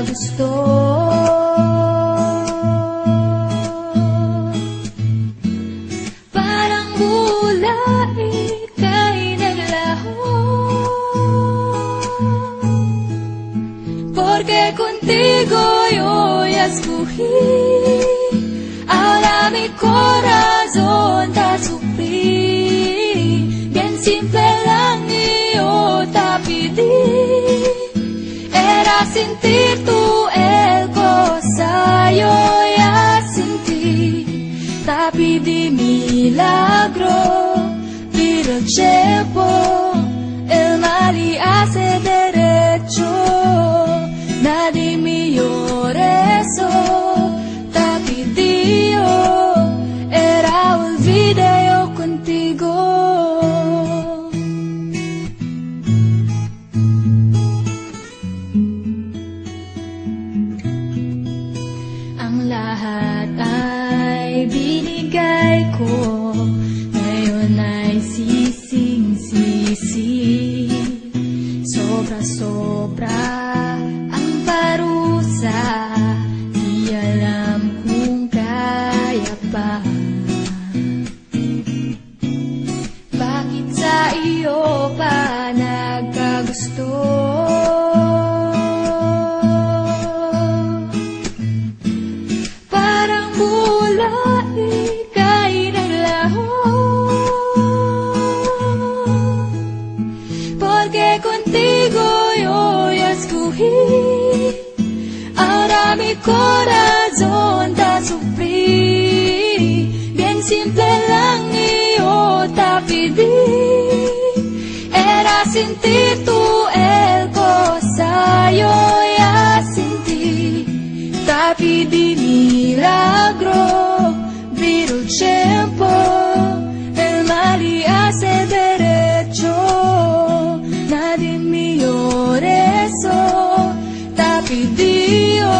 nagkagusto. Parang bulay kay naglaho, porque contigo yo ya escogí. Ahora mi corazón te sufrí, bien simple lang yo te pedí. Era sentir tú el cosa yo ya sentí. Te pedí milagro, pero el tiempo el mal y hace derecho. Nadie me llore eso. Era olvide yo contigo. Ang lahat ay binigay ko, ngayon ay sising-sisi. Sobra-sobra ang parusa, di alam kung kaya pa. Bakit sa iyo pa nagkagusto? Parang bulay kay naglaho, porque contigo yo ya escogí. Ahora mi corazón te sufrí, bien simple lang yo te pedí. Era sentir tú el cosa yo ya sentí. Te pedí milagro, pero el tiempo el mal y hace derecho. Nadie me llore eso. Te pedí yo